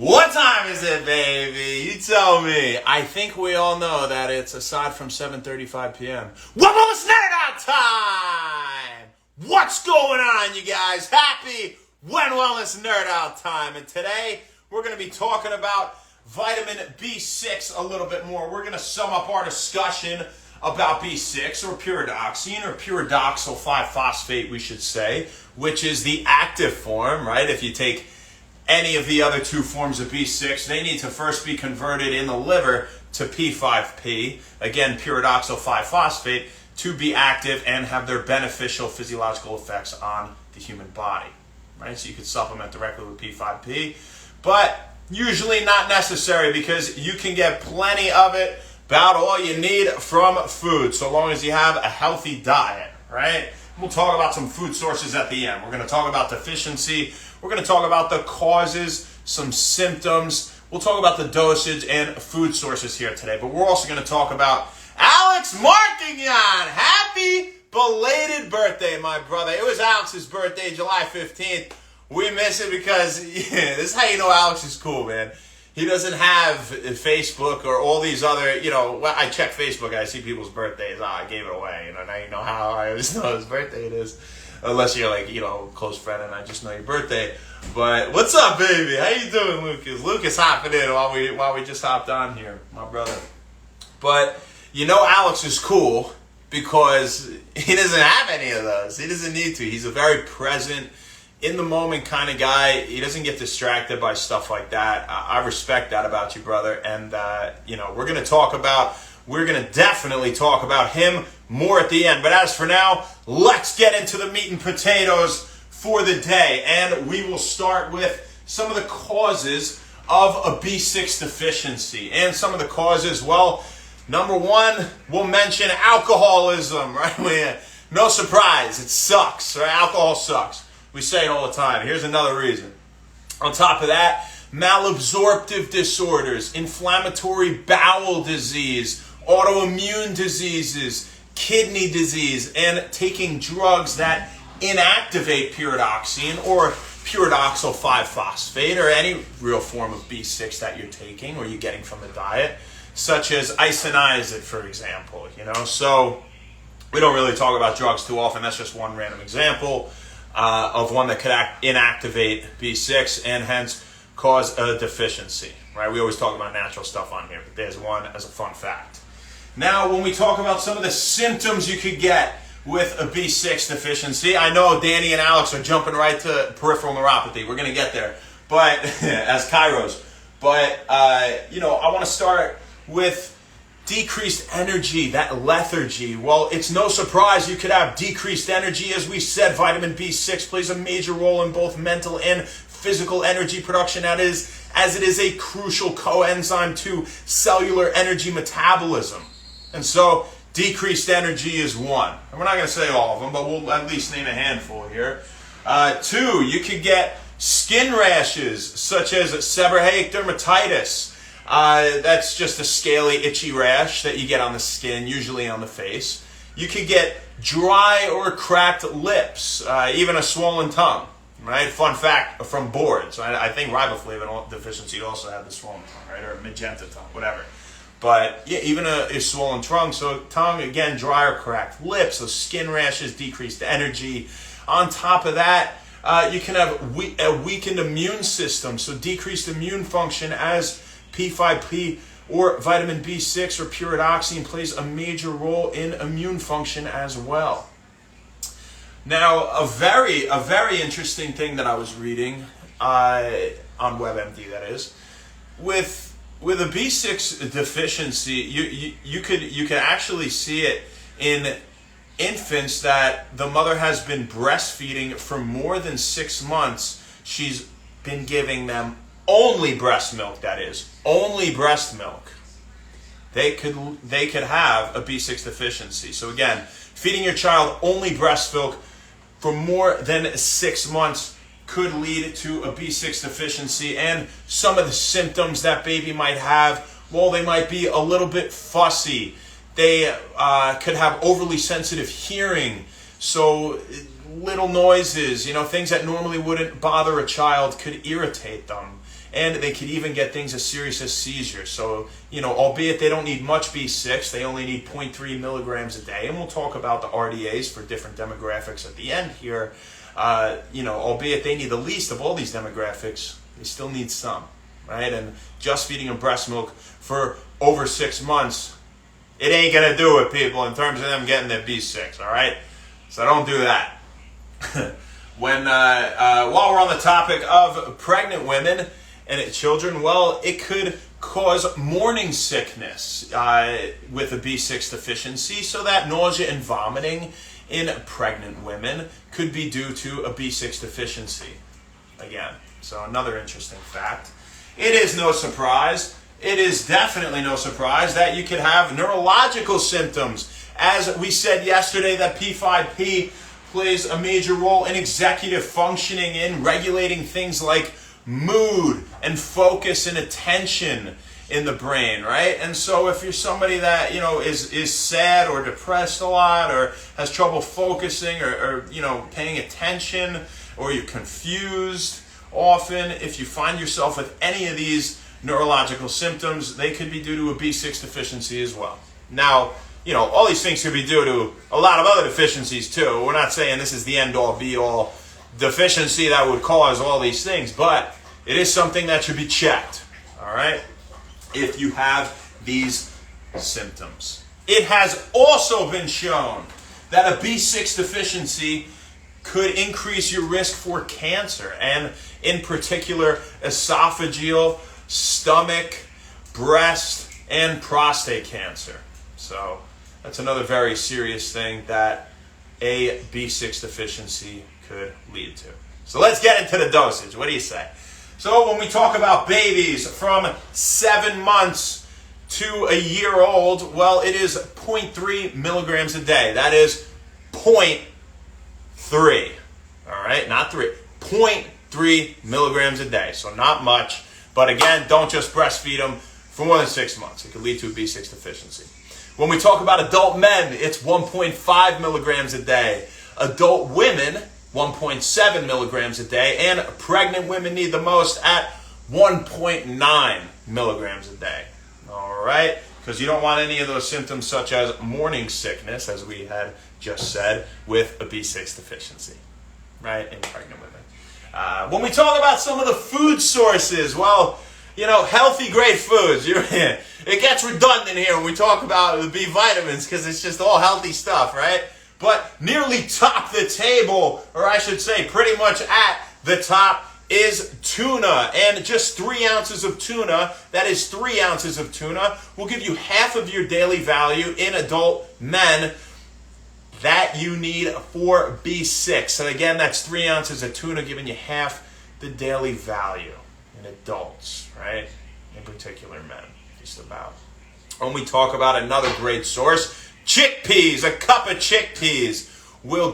What time is it, baby? You tell me. I think we all know that it's aside from 7:35 p.m. What was Nerd Out time? What's going on, you guys? Happy When Wellness Nerd Out time. And today, we're going to be talking about vitamin B6 a little bit more. We're going to sum up our discussion about B6, or pyridoxine, or pyridoxal 5-phosphate, we should say, which is the active form, right? If you take any of the other two forms of B6, they need to first be converted in the liver to P5P, again, pyridoxal 5-phosphate, to be active and have their beneficial physiological effects on the human body, right? So you could supplement directly with P5P, but usually not necessary because you can get plenty of it, about all you need from food, so long as you have a healthy diet, right? We'll talk about some food sources at the end. We're going to talk about deficiency. We're going to talk about the causes, some symptoms. We'll talk about the dosage and food sources here today. But we're also going to talk about Alex Markignan. Happy belated birthday, my brother. It was Alex's birthday, July 15th. We miss it because this is how you know Alex is cool, man. He doesn't have Facebook or all these other, I check Facebook and I see people's birthdays. I gave it away. Now you know how I always know his birthday it is. Unless you're like, close friend and I just know your birthday. But what's up, baby? How you doing, Lucas? Lucas hopping in while we just hopped on here, my brother. But Alex is cool because he doesn't have any of those. He doesn't need to. He's a very present, in the moment kind of guy. He doesn't get distracted by stuff like that. I respect that about you, brother. And, we're going to definitely talk about him more at the end. But as for now, let's get into the meat and potatoes for the day. And we will start with some of the causes of a B6 deficiency. And some of the causes, well, number one, we'll mention alcoholism, right? No surprise, it sucks, right? Alcohol sucks. We say it all the time. Here's another reason. On top of that, malabsorptive disorders, inflammatory bowel disease, autoimmune diseases, kidney disease, and taking drugs that inactivate pyridoxine or pyridoxal 5-phosphate or any real form of B6 that you're taking or you're getting from the diet, such as isoniazid, for example. So we don't really talk about drugs too often. That's just one random example of one that could inactivate B6 and hence cause a deficiency, right? We always talk about natural stuff on here, but there's one as a fun fact. Now, when we talk about some of the symptoms you could get with a B6 deficiency, I know Danny and Alex are jumping right to peripheral neuropathy. We're going to get there, but as Kairos. But, I want to start with decreased energy, that lethargy. Well, it's no surprise you could have decreased energy. As we said, vitamin B6 plays a major role in both mental and physical energy production, as it is a crucial coenzyme to cellular energy metabolism. And so, decreased energy is one. And we're not going to say all of them, but we'll at least name a handful here. Two, you could get skin rashes, such as seborrheic dermatitis. That's just a scaly, itchy rash that you get on the skin, usually on the face. You could get dry or cracked lips, even a swollen tongue, right? Fun fact from boards. I think riboflavin deficiency also had the swollen tongue, right? Or magenta tongue, whatever. But yeah, even a swollen tongue. So tongue, again, dry or cracked lips, those skin rashes, decreased energy. On top of that, you can have a weakened immune system, so decreased immune function as P5P or vitamin B6 or pyridoxine plays a major role in immune function as well. Now, a very interesting thing that I was reading on WebMD, that is, with a B6 deficiency, you could actually see it in infants that the mother has been breastfeeding for more than 6 months. She's been giving them only breast milk, that is, only breast milk. They could have a B6 deficiency. So again, feeding your child only breast milk for more than 6 months could lead to a B6 deficiency. And some of the symptoms that baby might have, well, they might be a little bit fussy. They could have overly sensitive hearing. So little noises, things that normally wouldn't bother a child could irritate them. and they could even get things as serious as seizures. So, albeit they don't need much B6, they only need 0.3 milligrams a day. And we'll talk about the RDAs for different demographics at the end here. Albeit they need the least of all these demographics, they still need some, right? And just feeding them breast milk for over 6 months, it ain't going to do it, people, in terms of them getting their B6, all right? So don't do that. While we're on the topic of pregnant women and children, well, it could cause morning sickness with a B6 deficiency, so that nausea and vomiting in pregnant women could be due to a B6 deficiency. Again, so another interesting fact. It is no surprise, it is definitely no surprise that you could have neurological symptoms. As we said yesterday, that P5P plays a major role in executive functioning, in regulating things like mood and focus and attention in the brain, right? And so if you're somebody that, is sad or depressed a lot, or has trouble focusing or paying attention, or you're confused often, if you find yourself with any of these neurological symptoms, they could be due to a B6 deficiency as well. Now, all these things could be due to a lot of other deficiencies too. We're not saying this is the end-all, be-all deficiency that would cause all these things, but it is something that should be checked, all right, if you have these symptoms. It has also been shown that a B6 deficiency could increase your risk for cancer, and in particular, esophageal, stomach, breast, and prostate cancer. So that's another very serious thing that a B6 deficiency could lead to. So let's get into the dosage. What do you say? So when we talk about babies from 7 months to a year old, well, it is 0.3 milligrams a day. That is 0.3. All right, not 3. 0.3 milligrams a day. So not much. But again, don't just breastfeed them for more than 6 months. It could lead to a B6 deficiency. When we talk about adult men, it's 1.5 milligrams a day. Adult women, 1.7 milligrams a day. And pregnant women need the most at 1.9 milligrams a day. All right? Because you don't want any of those symptoms such as morning sickness, as we had just said, with a B6 deficiency, right, in pregnant women. When we talk about some of the food sources, well, healthy, great foods. It gets redundant here when we talk about the B vitamins because it's just all healthy stuff, right? But nearly top the table, or I should say pretty much at the top, is tuna. And just 3 ounces of tuna, that is 3 ounces of tuna, will give you half of your daily value in adult men that you need for B6. And again, that's 3 ounces of tuna giving you half the daily value in adults, right? In particular men, just about. When we talk about another great source, chickpeas, a cup of chickpeas or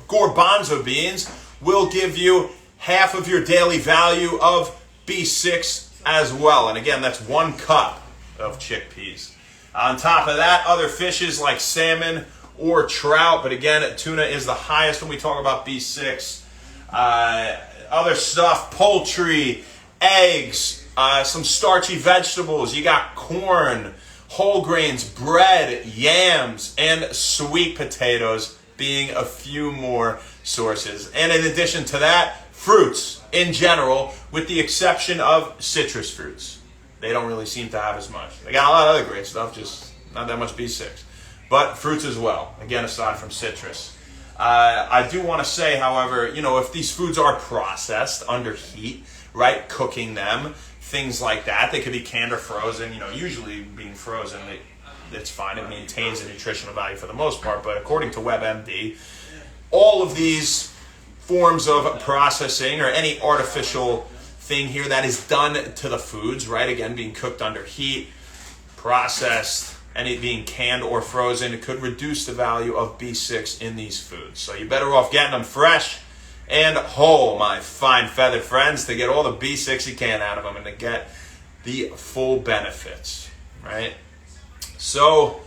garbanzo beans will give you half of your daily value of B6 as well. And again, that's 1 cup of chickpeas. On top of that, other fishes like salmon or trout, but again, tuna is the highest when we talk about B6. Other stuff, poultry, eggs, some starchy vegetables. You got corn, whole grains, bread, yams, and sweet potatoes being a few more sources. And in addition to that, fruits in general, with the exception of citrus fruits. They don't really seem to have as much. They got a lot of other great stuff, just not that much B6. But fruits as well, again, aside from citrus. I do want to say, however, if these foods are processed under heat, right, cooking them, things like that, they could be canned or frozen. Usually being frozen, it's fine. It maintains the nutritional value for the most part. But according to WebMD, all of these forms of processing or any artificial thing here that is done to the foods, right, again, being cooked under heat, processed, and it being canned or frozen, it could reduce the value of B6 in these foods. So you're better off getting them fresh and whole, my fine feathered friends, to get all the B6 you can out of them and to get the full benefits, right? So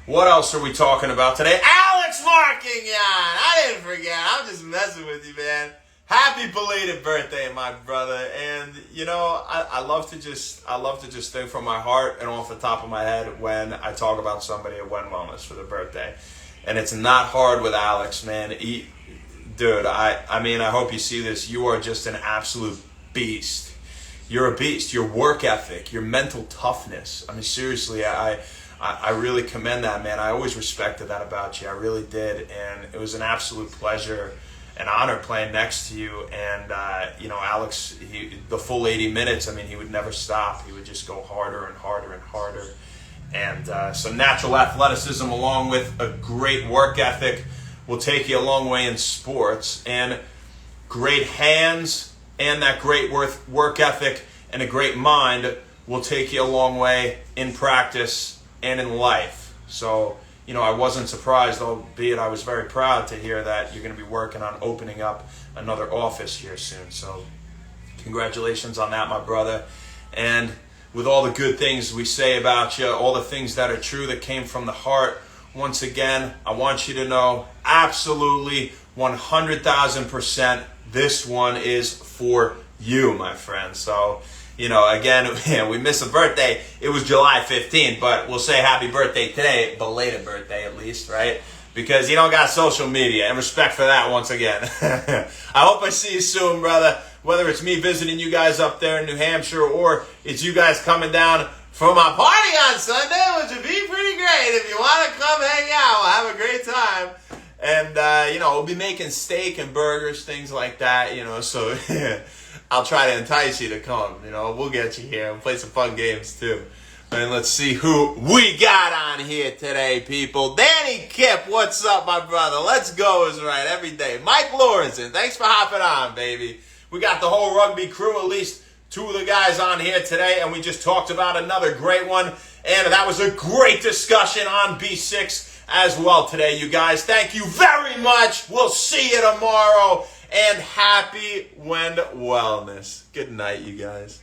what else are we talking about today? Alex Markington! I didn't forget. I'm just messing with you, man. Happy belated birthday, my brother. And you know, I love to just think from my heart and off the top of my head when I talk about somebody at When Wellness for their birthday. And it's not hard with Alex, man. Dude, I mean, I hope you see this. You are just an absolute beast. You're a beast. Your work ethic, your mental toughness. I mean, seriously, I really commend that, man. I always respected that about you. I really did. And it was an absolute pleasure, an honor playing next to you. And, you know, Alex, the full 80 minutes, I mean, he would never stop. He would just go harder and harder and harder. And some natural athleticism along with a great work ethic will take you a long way in sports. And great hands and that great work ethic and a great mind will take you a long way in practice and in life. So, you know, I wasn't surprised, albeit I was very proud to hear that you're going to be working on opening up another office here soon. So congratulations on that, my brother. And with all the good things we say about you, all the things that are true that came from the heart, once again, I want you to know absolutely 100,000% this one is for you, my friend. So, you know, again, we missed a birthday. It was July 15th, but we'll say happy birthday today, belated birthday at least, right? Because you don't got social media, and respect for that once again. I hope I see you soon, brother. Whether it's me visiting you guys up there in New Hampshire or it's you guys coming down for my party on Sunday, which would be pretty great. If you want to come hang out, we'll have a great time. And, you know, we'll be making steak and burgers, things like that, you know, so I'll try to entice you to come, you know. We'll get you here and play some fun games, too. And let's see who we got on here today, people. Danny Kipp, what's up, my brother? Let's go is right every day. Mike Lawrenson, thanks for hopping on, baby. We got the whole rugby crew, at least two of the guys on here today, and we just talked about another great one. And that was a great discussion on B6 as well today, you guys. Thank you very much. We'll see you tomorrow. And happy When Wellness. Good night, you guys.